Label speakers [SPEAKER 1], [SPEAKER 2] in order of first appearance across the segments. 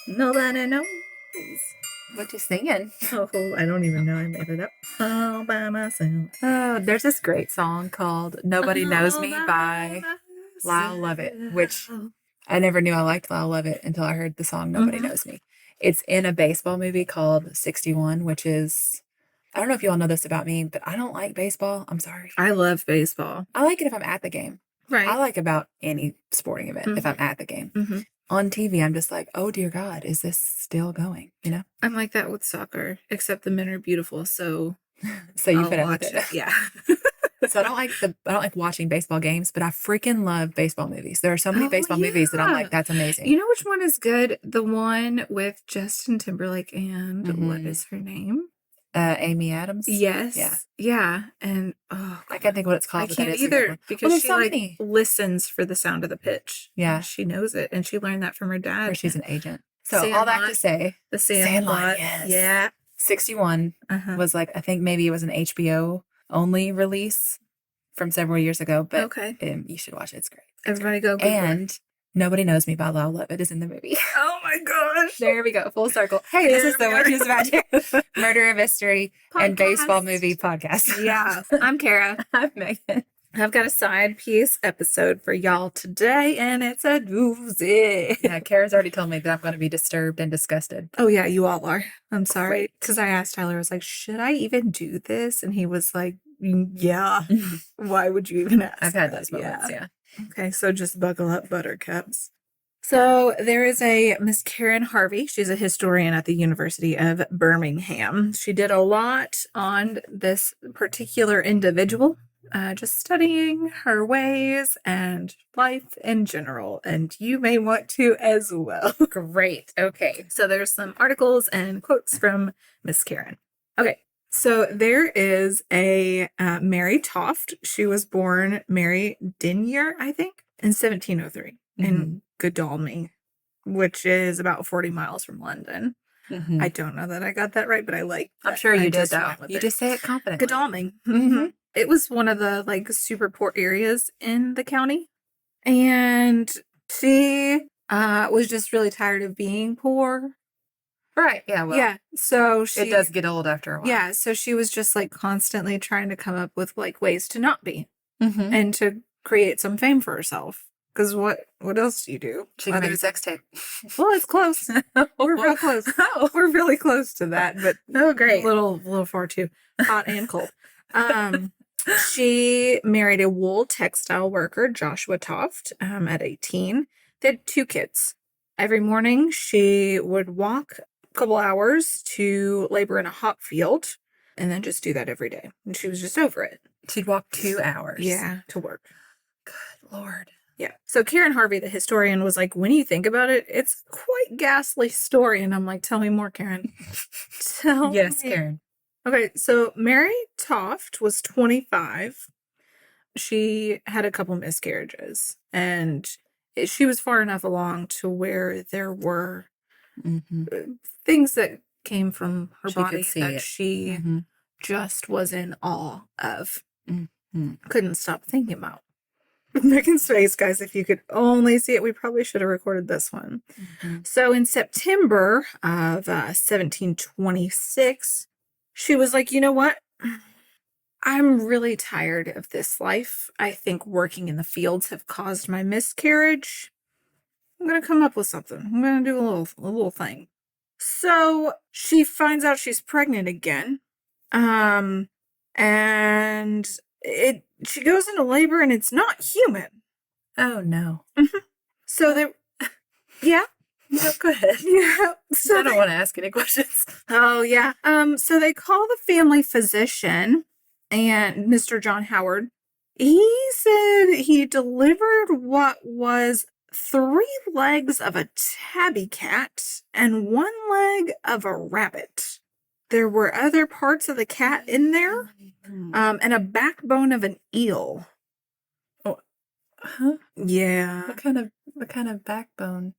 [SPEAKER 1] Nobody knows.
[SPEAKER 2] What you singing?
[SPEAKER 1] Oh, I don't even know. I made it up all by myself.
[SPEAKER 2] Oh, there's this great song called Nobody Knows Me by Lyle Lovett, which I never knew I liked Lyle Lovett until I heard the song Nobody Knows Me. It's in a baseball movie called 61, which is, I don't know if you all know this about me, but I don't like baseball. I'm sorry.
[SPEAKER 1] I love baseball.
[SPEAKER 2] I like it if I'm at the game.
[SPEAKER 1] Right.
[SPEAKER 2] I like about any sporting event if I'm at the game. On TV, I'm just like, oh dear God, is this still going? You know?
[SPEAKER 1] I'm like that with soccer, except the men are beautiful, so
[SPEAKER 2] you
[SPEAKER 1] I'll
[SPEAKER 2] put up
[SPEAKER 1] watch
[SPEAKER 2] with
[SPEAKER 1] it. Yeah.
[SPEAKER 2] So I don't like watching baseball games, but I freaking love baseball movies. There are so many baseball movies that I'm like, that's amazing.
[SPEAKER 1] You know which one is good? The one with Justin Timberlake and what is her name?
[SPEAKER 2] Amy Adams.
[SPEAKER 1] Yes. Yeah. And
[SPEAKER 2] I can't think what it's called.
[SPEAKER 1] I can't either because she listens for the sound of the pitch.
[SPEAKER 2] Yeah.
[SPEAKER 1] She knows it, and she learned that from her dad.
[SPEAKER 2] Or she's an agent. So all that to say,
[SPEAKER 1] the Sandlot.
[SPEAKER 2] Yes.
[SPEAKER 1] Yeah.
[SPEAKER 2] 61 was like, I think maybe it was an HBO only release from several years ago, but you should watch it. It's great.
[SPEAKER 1] Everybody go Google
[SPEAKER 2] and Nobody Knows Me by Lyle Lovett is in the movie.
[SPEAKER 1] Oh my gosh.
[SPEAKER 2] There we go. Full circle. Hey, this is the Witches Magic Murder, Mystery, and Baseball Movie podcast.
[SPEAKER 1] Yeah. I'm Kara.
[SPEAKER 2] I'm Megan.
[SPEAKER 1] I've got a side piece episode for y'all today, and it's a doozy.
[SPEAKER 2] Yeah, Kara's already told me that I'm going to be disturbed and disgusted.
[SPEAKER 1] Oh, yeah, you all are. I'm sorry. Because I asked Tyler, I was like, should I even do this? And he was like, yeah. Why would you even ask?
[SPEAKER 2] I've had those moments, yeah.
[SPEAKER 1] Okay, so just buckle up, buttercups. So there is a Miss Karen Harvey. She's a historian at the University of Birmingham. She did a lot on this particular individual, just studying her ways and life in general. And you may want to as well.
[SPEAKER 2] Great. Okay.
[SPEAKER 1] So there's some articles and quotes from Miss Karen. Okay. So there is a Mary Toft. She was born Mary Denyer, I think, in 1703 in Godalming, which is about 40 miles from London. I don't know that I got that right, but I like that.
[SPEAKER 2] I'm sure you did, though. You just say it confidently.
[SPEAKER 1] Godalming. It was one of the super poor areas in the county. And she was just really tired of being poor.
[SPEAKER 2] Right. Yeah. Well,
[SPEAKER 1] yeah. So
[SPEAKER 2] it does get old after a while.
[SPEAKER 1] Yeah. So she was just constantly trying to come up with ways to not be and to create some fame for herself. Because what else do you do?
[SPEAKER 2] She can make a sex tape.
[SPEAKER 1] Well, it's close. We're real close. Oh, we're really close to that. But
[SPEAKER 2] great.
[SPEAKER 1] A little far too hot and cold. She married a wool textile worker, Joshua Toft, at 18. They had 2 kids. Every morning, she would walk couple hours to labor in a hop field and then just do that every day. And she was just over it.
[SPEAKER 2] She'd walk 2 hours.
[SPEAKER 1] Yeah, to work.
[SPEAKER 2] Good Lord.
[SPEAKER 1] Yeah. So Karen Harvey, the historian, was like, when you think about it, it's quite a ghastly story. And I'm like, tell me more, Karen.
[SPEAKER 2] Yes, Karen.
[SPEAKER 1] Okay, so Mary Toft was 25. She had a couple miscarriages. And she was far enough along to where there were things that came from her body that she just was in awe of. Couldn't stop thinking about. Megan's face, guys, if you could only see it, we probably should have recorded this one. So in September of 1726, she was like, you know what? I'm really tired of this life. I think working in the fields have caused my miscarriage. I'm going to come up with something. I'm going to do a little thing. So she finds out she's pregnant again. And she goes into labor and it's not human.
[SPEAKER 2] Oh, no.
[SPEAKER 1] So they, yeah.
[SPEAKER 2] No, go ahead.
[SPEAKER 1] Yeah. So
[SPEAKER 2] I don't want to ask any questions.
[SPEAKER 1] Oh, yeah. So they call the family physician and Mr. John Howard. He said he delivered what was 3 legs of a tabby cat and 1 leg of a rabbit. There were other parts of the cat in there, and a backbone of an eel.
[SPEAKER 2] Oh, huh?
[SPEAKER 1] Yeah.
[SPEAKER 2] What kind of backbone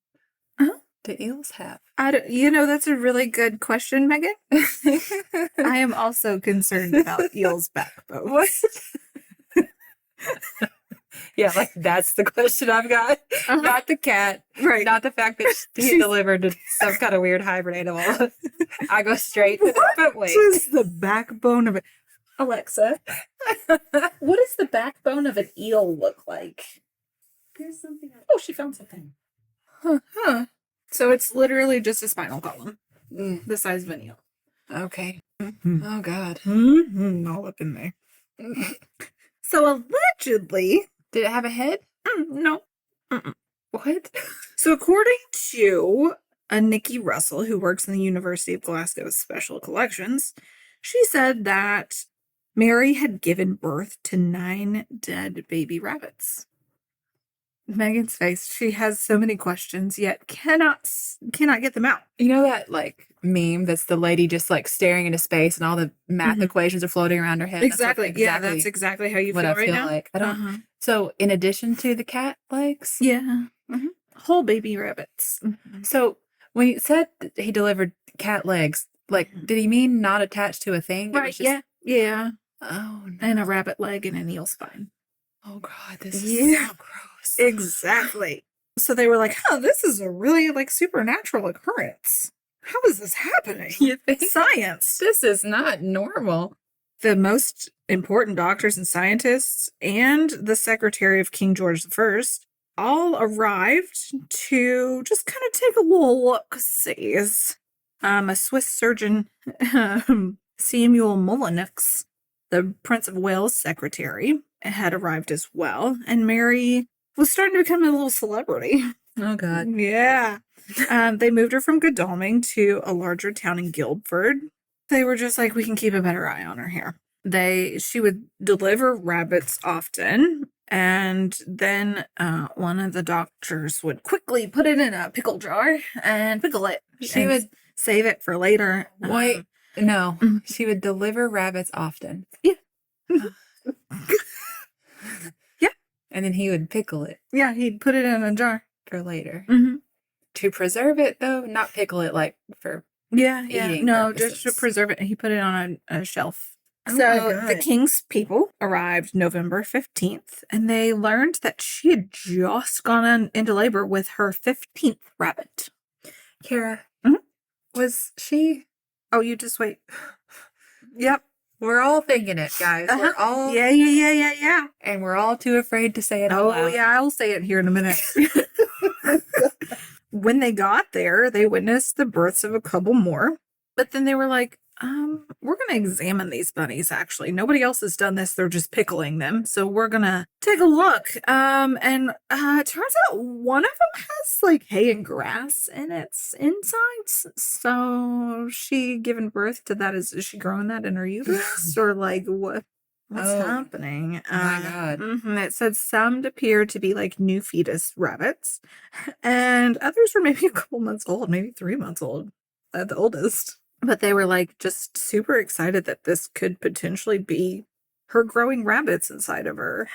[SPEAKER 2] do eels have?
[SPEAKER 1] That's a really good question, Megan. I am also concerned about eel's backbone.
[SPEAKER 2] What? Yeah, like that's the question I've got. Not the cat.
[SPEAKER 1] Right.
[SPEAKER 2] Not the fact that he delivered to some kind of weird hybrid animal. I go straight to the, but wait.
[SPEAKER 1] What is the backbone of it? Alexa, what does the backbone of an eel look like?
[SPEAKER 2] There's something.
[SPEAKER 1] Oh, she found something. Huh. So it's literally just a spinal column the size of an eel.
[SPEAKER 2] Okay.
[SPEAKER 1] Mm-hmm.
[SPEAKER 2] Oh, God.
[SPEAKER 1] All up in there. So allegedly...
[SPEAKER 2] Did it have a head?
[SPEAKER 1] No.
[SPEAKER 2] What?
[SPEAKER 1] So according to Nikki Russell, who works in the University of Glasgow's Special Collections, she said that Mary had given birth to 9 dead baby rabbits. Megan's face, she has so many questions, yet cannot get them out.
[SPEAKER 2] You know that, like, meme that's the lady just, like, staring into space and all the math equations are floating around her head?
[SPEAKER 1] Exactly. Yeah, that's exactly how you feel right now.
[SPEAKER 2] Like. I don't... So, in addition to the cat legs?
[SPEAKER 1] Yeah. Whole baby rabbits.
[SPEAKER 2] So, when you said that he delivered cat legs, like, did he mean not attached to a thing?
[SPEAKER 1] Right, just... yeah.
[SPEAKER 2] Oh, no.
[SPEAKER 1] And a rabbit leg and an eel spine.
[SPEAKER 2] Oh, God, this is so gross.
[SPEAKER 1] Exactly. So they were like, this is a really, like, supernatural occurrence. How is this happening?
[SPEAKER 2] You think?
[SPEAKER 1] Science.
[SPEAKER 2] This is not normal.
[SPEAKER 1] The most important doctors and scientists and the secretary of King George I all arrived to just kind of take a little look-sees. A Swiss surgeon, Samuel Mullenix, the Prince of Wales secretary, had arrived as well, and Mary was starting to become a little celebrity.
[SPEAKER 2] Oh, God.
[SPEAKER 1] Yeah. They moved her from Godalming to a larger town in Guildford. They were just like, we can keep a better eye on her here. She would deliver rabbits often, and then one of the doctors would quickly put it in a pickle jar and pickle it.
[SPEAKER 2] She would
[SPEAKER 1] save it for later.
[SPEAKER 2] Wait, no. She would deliver rabbits often.
[SPEAKER 1] Yeah. Yeah.
[SPEAKER 2] And then he would pickle it.
[SPEAKER 1] Yeah, he'd put it in a jar.
[SPEAKER 2] For later.
[SPEAKER 1] Mm-hmm.
[SPEAKER 2] To preserve it, though? Not pickle it, like, for eating
[SPEAKER 1] No,
[SPEAKER 2] purposes.
[SPEAKER 1] just to preserve it. He put it on a shelf.
[SPEAKER 2] Oh,
[SPEAKER 1] So the king's people arrived November 15th, and they learned that she had just gone into labor with her 15th rabbit.
[SPEAKER 2] Kara,
[SPEAKER 1] Mhm.
[SPEAKER 2] was she...
[SPEAKER 1] Oh, you just wait. Yep.
[SPEAKER 2] We're all thinking it, guys. We're all...
[SPEAKER 1] Yeah.
[SPEAKER 2] And we're all too afraid to say it out loud.
[SPEAKER 1] Oh, yeah, I'll say it here in a minute. When they got there, they witnessed the births of a couple more. But then they were like, we're going to examine these bunnies, actually. Nobody else has done this. They're just pickling them. So we're going to take a look. And it turns out one of them has, like, hay and grass in its insides. So she given birth to that. Is she growing that in her uterus? Or, like, what's happening?
[SPEAKER 2] Oh, my God.
[SPEAKER 1] It said some appeared to be, like, new fetus rabbits. And others were maybe a couple months old, maybe 3 months old at the oldest. But they were, like, just super excited that this could potentially be her growing rabbits inside of her.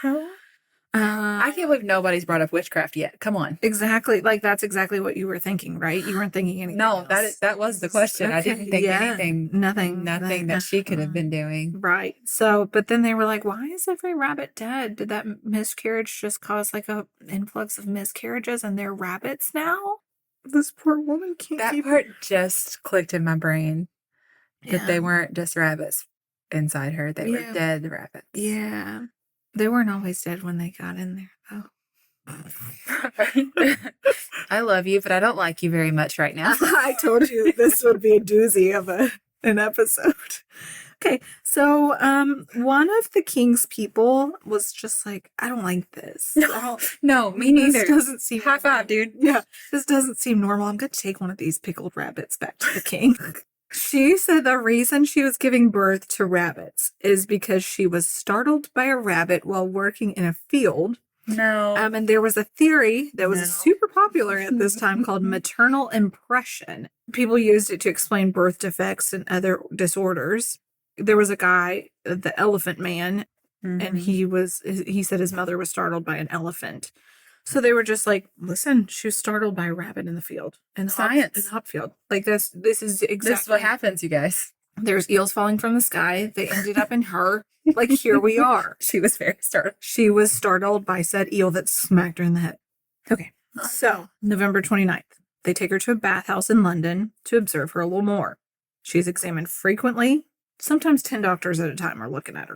[SPEAKER 2] I can't believe nobody's brought up witchcraft yet. Come on.
[SPEAKER 1] Exactly. Like, that's exactly what you were thinking, right? You weren't thinking anything
[SPEAKER 2] No,
[SPEAKER 1] else.
[SPEAKER 2] that was the question. Okay. I didn't think anything.
[SPEAKER 1] Nothing
[SPEAKER 2] that she could have been doing.
[SPEAKER 1] Right. So, but then they were like, why is every rabbit dead? Did that miscarriage just cause, like, a influx of miscarriages and they're rabbits now? This poor woman can't
[SPEAKER 2] That part just clicked in my brain. That they weren't just rabbits inside her. They were dead rabbits.
[SPEAKER 1] Yeah. They weren't always dead when they got in there, though.
[SPEAKER 2] I love you, but I don't like you very much right now.
[SPEAKER 1] I told you this would be a doozy of an episode. Okay, so one of the king's people was just like, I don't like this.
[SPEAKER 2] No, me neither.
[SPEAKER 1] This doesn't seem
[SPEAKER 2] high five, dude.
[SPEAKER 1] Yeah, this doesn't seem normal. I'm going to take one of these pickled rabbits back to the king. She said the reason she was giving birth to rabbits is because she was startled by a rabbit while working in a field.
[SPEAKER 2] No.
[SPEAKER 1] And there was a theory that was super popular at this time called maternal impression. People used it to explain birth defects and other disorders. There was a guy, the Elephant Man, and he said his mother was startled by an elephant. So they were just like, listen, she was startled by a rabbit in the field. And
[SPEAKER 2] science.
[SPEAKER 1] In hop field. Like this is exactly.
[SPEAKER 2] This is what happens, you guys.
[SPEAKER 1] There's eels falling from the sky. They ended up in her. Like, here we are.
[SPEAKER 2] She was very startled.
[SPEAKER 1] She was startled by said eel that smacked her in the head. Okay, so November 29th, they take her to a bathhouse in London to observe her a little more. She's examined frequently. Sometimes 10 doctors at a time are looking at her,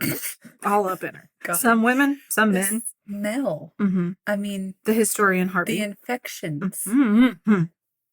[SPEAKER 1] all up in her. God. Some women, some men.
[SPEAKER 2] Smell.
[SPEAKER 1] Mm-hmm.
[SPEAKER 2] I mean,
[SPEAKER 1] the historian Harvey.
[SPEAKER 2] The infections.
[SPEAKER 1] Mm-hmm.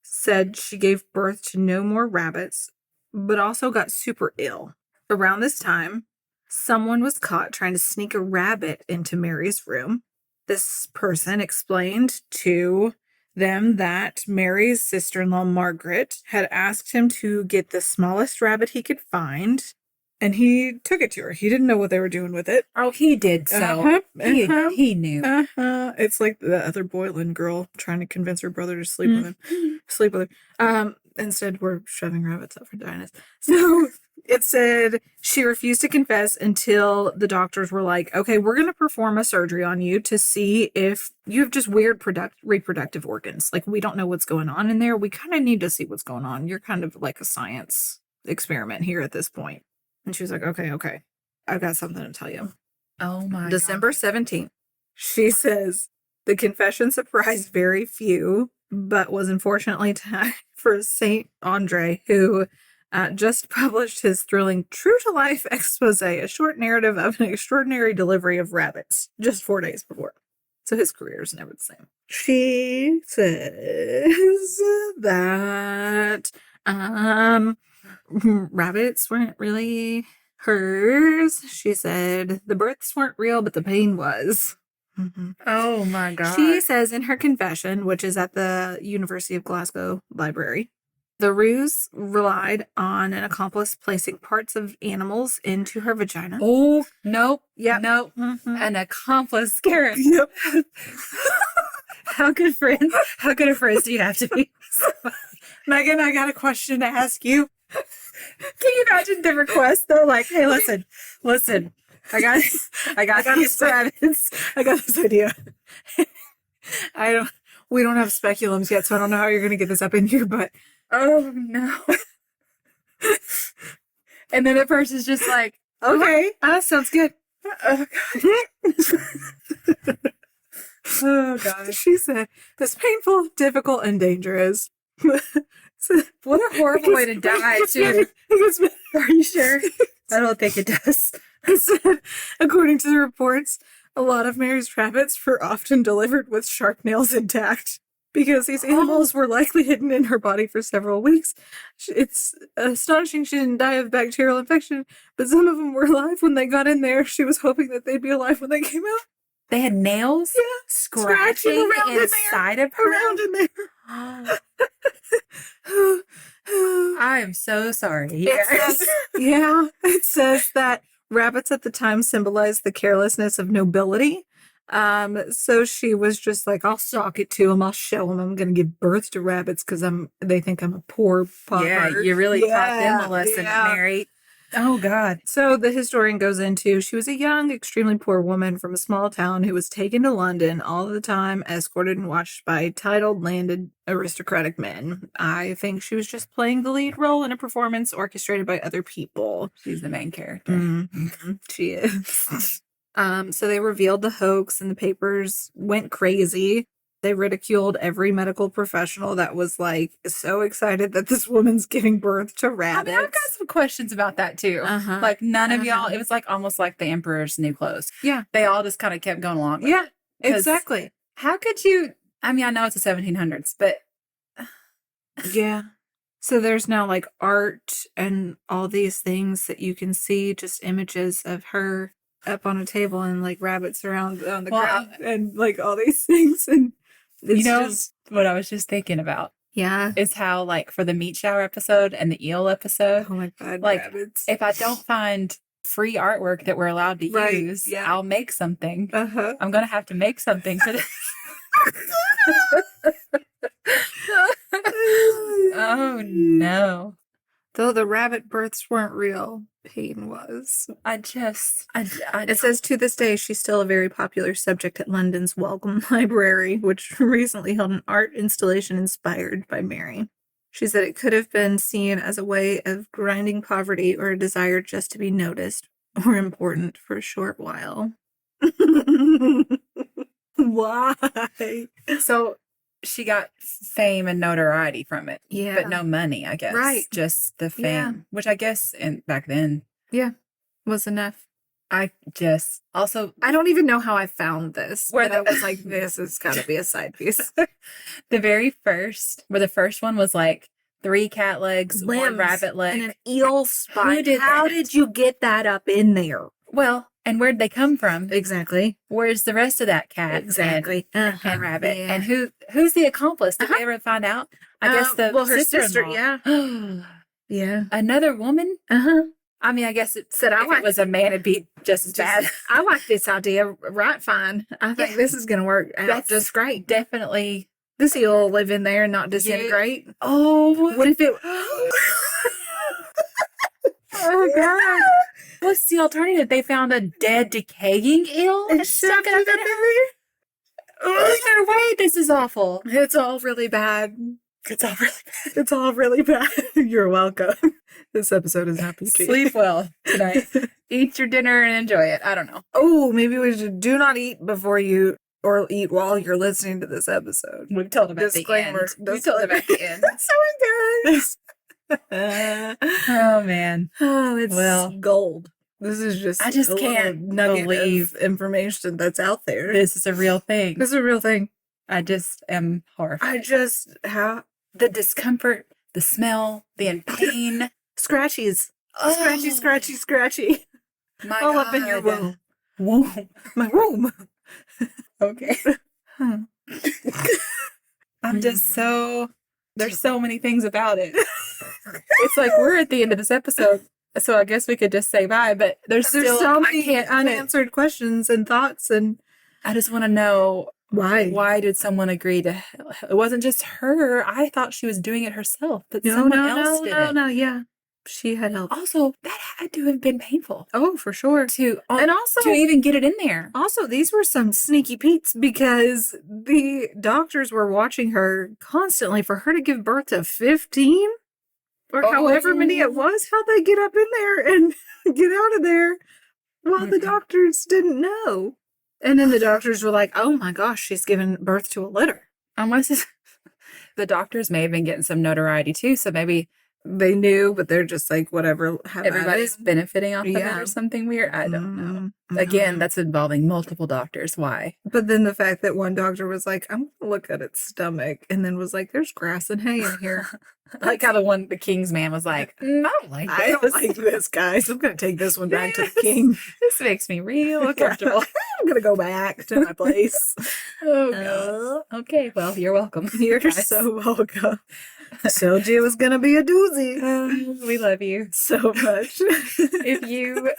[SPEAKER 1] Said she gave birth to no more rabbits, but also got super ill. Around this time, someone was caught trying to sneak a rabbit into Mary's room. This person explained to them that Mary's sister-in-law, Margaret, had asked him to get the smallest rabbit he could find, and he took it to her. He didn't know what they were doing with it.
[SPEAKER 2] Oh, he did so. He knew.
[SPEAKER 1] It's like the other Boylan girl trying to convince her brother to sleep with him. Instead, we're shoving rabbits up her vaginas. So it said she refused to confess until the doctors were like, okay, we're going to perform a surgery on you to see if you have just weird reproductive organs. Like, we don't know what's going on in there. We kind of need to see what's going on. You're kind of like a science experiment here at this point. And she was like, okay. I've got something to tell you.
[SPEAKER 2] Oh my
[SPEAKER 1] December 17th. She says the confession surprised very few, but was unfortunately time for Saint Andre, who just published his thrilling true-to-life expose, a short narrative of an extraordinary delivery of rabbits, just 4 days before. So his career is never the same. She says that rabbits weren't really hers. She said the births weren't real, but the pain was. Mm-hmm.
[SPEAKER 2] Oh my God.
[SPEAKER 1] She says in her confession, which is at the University of Glasgow Library, the ruse relied on an accomplice placing parts of animals into her vagina.
[SPEAKER 2] Oh, nope.
[SPEAKER 1] Yep.
[SPEAKER 2] Nope. Mm-hmm. An accomplice, Karen.
[SPEAKER 1] Yep.
[SPEAKER 2] How good a friends do you have to be?
[SPEAKER 1] Megan, I got a question to ask you.
[SPEAKER 2] Can you imagine the request though? Like, hey, listen. I got these rabbits.
[SPEAKER 1] I got this idea. We don't have speculums yet, so I don't know how you're gonna get this up in your butt.
[SPEAKER 2] Oh no. And then the person's just like,
[SPEAKER 1] okay, sounds good. Oh God. She said, "This painful, difficult, and dangerous."
[SPEAKER 2] What a horrible way to die, too.
[SPEAKER 1] Are you sure?
[SPEAKER 2] I don't think it does.
[SPEAKER 1] It said, according to the reports, a lot of Mary's rabbits were often delivered with sharp nails intact because these animals were likely hidden in her body for several weeks. It's astonishing she didn't die of bacterial infection, but some of them were alive when they got in there. She was hoping that they'd be alive when they came out.
[SPEAKER 2] They had nails?
[SPEAKER 1] Yeah.
[SPEAKER 2] Scratching around inside of her?
[SPEAKER 1] Around in there.
[SPEAKER 2] I am so sorry.
[SPEAKER 1] It says that rabbits at the time symbolized the carelessness of nobility. So she was just like, I'll sock it to them. I'll show them I'm going to give birth to rabbits because they think I'm a poor pauper.
[SPEAKER 2] Yeah, you really taught them a lesson, Mary. Oh, God.
[SPEAKER 1] So the historian goes into, she was a young, extremely poor woman from a small town who was taken to London all the time, escorted and watched by titled, landed, aristocratic men. I think she was just playing the lead role in a performance orchestrated by other people.
[SPEAKER 2] She's the main character.
[SPEAKER 1] Mm-hmm. She is. So they revealed the hoax and the papers went crazy. They ridiculed every medical professional that was like so excited that this woman's giving birth to rabbits.
[SPEAKER 2] I mean, I've got some questions about that too. Like none of y'all, it was like almost like the emperor's new clothes.
[SPEAKER 1] Yeah.
[SPEAKER 2] They all just kind of kept going along with
[SPEAKER 1] it.
[SPEAKER 2] Yeah,
[SPEAKER 1] exactly.
[SPEAKER 2] How could you, I mean, I know it's the 1700s, but.
[SPEAKER 1] Yeah. So there's now like art and all these things that you can see, just images of her up on a table and like rabbits around on the ground and like all these things. And it's
[SPEAKER 2] just what I was just thinking about.
[SPEAKER 1] Yeah.
[SPEAKER 2] Is how like for the meat shower episode and the eel episode.
[SPEAKER 1] Oh my God.
[SPEAKER 2] Like
[SPEAKER 1] rabbits.
[SPEAKER 2] If I don't find free artwork that we're allowed to use, I'll make something. I'm going to have to make something for this. Oh no.
[SPEAKER 1] Though the rabbit births weren't real, pain was. It says to this day, she's still a very popular subject at London's Wellcome Library, which recently held an art installation inspired by Mary. She said it could have been seen as a way of grinding poverty or a desire just to be noticed or important for a short while. Why?
[SPEAKER 2] So she got fame and notoriety from it.
[SPEAKER 1] Yeah.
[SPEAKER 2] But no money, I guess.
[SPEAKER 1] Right.
[SPEAKER 2] Just the fame.
[SPEAKER 1] Yeah.
[SPEAKER 2] Which I guess back then.
[SPEAKER 1] Yeah. Was enough.
[SPEAKER 2] I just also
[SPEAKER 1] I don't even know how I found this.
[SPEAKER 2] Where
[SPEAKER 1] But I was like, this has got to be a side piece.
[SPEAKER 2] the first one was like 3 cat legs, 1 rabbit leg,
[SPEAKER 1] and an eel spine. How did you get that up in there?
[SPEAKER 2] Well, and where'd they come from?
[SPEAKER 1] Exactly.
[SPEAKER 2] Where's the rest of that cat?
[SPEAKER 1] Exactly.
[SPEAKER 2] And rabbit. Yeah. And who's the accomplice? Did we ever find out? I guess her sister.
[SPEAKER 1] Yeah. Yeah.
[SPEAKER 2] Another woman? I mean, I guess it said if it was a man, it'd be just as bad.
[SPEAKER 1] I like this idea. Right, fine. I think this is going to work out just great.
[SPEAKER 2] Definitely.
[SPEAKER 1] This eel will live in there and not disintegrate.
[SPEAKER 2] Yeah. Oh.
[SPEAKER 1] What if it...
[SPEAKER 2] Oh, God. What's the alternative? They found a dead, decaying eel and stuck it up in there? There's no way. This is awful.
[SPEAKER 1] It's all really bad.
[SPEAKER 2] It's all really bad.
[SPEAKER 1] It's all really bad. You're welcome. This episode is not PG.
[SPEAKER 2] Sleep well tonight. Eat your dinner and enjoy it. I don't know.
[SPEAKER 1] Oh, maybe we should do not eat before you or eat while you're listening to this episode.
[SPEAKER 2] We've told them at the end. We told them at the end.
[SPEAKER 1] Oh my gosh.
[SPEAKER 2] Oh, man.
[SPEAKER 1] Oh, it's gold. This is just
[SPEAKER 2] I just can't believe
[SPEAKER 1] information that's out there.
[SPEAKER 2] This is a real thing.
[SPEAKER 1] This is a real thing.
[SPEAKER 2] I just am horrified.
[SPEAKER 1] The discomfort,
[SPEAKER 2] the smell, the pain.
[SPEAKER 1] Scratchies.
[SPEAKER 2] Oh.
[SPEAKER 1] Scratchy.
[SPEAKER 2] My
[SPEAKER 1] all
[SPEAKER 2] God.
[SPEAKER 1] up in your womb.
[SPEAKER 2] My womb. Okay. I'm just so... There's so many things about it. It's like we're at the end of this episode, so I guess we could just say bye, but there's still
[SPEAKER 1] so many unanswered questions and thoughts, and
[SPEAKER 2] I just want to know
[SPEAKER 1] why.
[SPEAKER 2] Why did someone agree to... It wasn't just her. I thought she was doing it herself, but someone else did it.
[SPEAKER 1] No, yeah. She had help.
[SPEAKER 2] Also, that had to have been painful.
[SPEAKER 1] Oh, for sure.
[SPEAKER 2] And also to even get it in there.
[SPEAKER 1] Also, these were some sneaky peeks because the doctors were watching her constantly for her to give birth to 15 or however many it was. How'd they get up in there and get out of there while the doctors didn't know? And then the doctors were like, oh my gosh, she's given birth to a litter.
[SPEAKER 2] Unless the doctors may have been getting some notoriety too, so maybe
[SPEAKER 1] they knew, but they're just like, whatever.
[SPEAKER 2] Everybody's benefiting off of it or something weird. I don't know. Again, that's involving multiple doctors. Why?
[SPEAKER 1] But then the fact that one doctor was like, I'm going to look at its stomach, and then was like, there's grass and hay in here.
[SPEAKER 2] I like how the king's man was like, I don't like this.
[SPEAKER 1] I don't like this, guys. I'm going to take this one back to the king.
[SPEAKER 2] This makes me real uncomfortable.
[SPEAKER 1] I'm going to go back to my place.
[SPEAKER 2] Oh, God. Okay, well, you're welcome.
[SPEAKER 1] You're so welcome. Told you it was going to be a doozy.
[SPEAKER 2] We love you
[SPEAKER 1] so much.
[SPEAKER 2] If you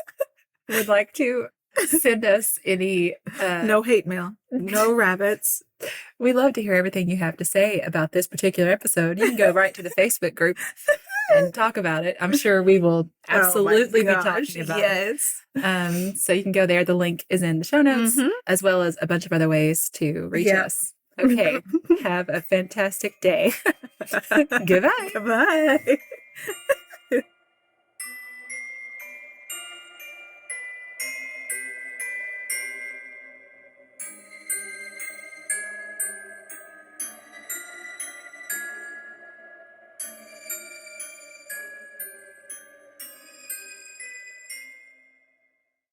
[SPEAKER 2] would like to send us any...
[SPEAKER 1] no hate mail. No rabbits.
[SPEAKER 2] We love to hear everything you have to say about this particular episode. You can go right to the Facebook group and talk about it. I'm sure we will absolutely be talking about it. So you can go there. The link is in the show notes, as well as a bunch of other ways to reach us. Okay. Have a fantastic day. Goodbye.
[SPEAKER 1] Goodbye.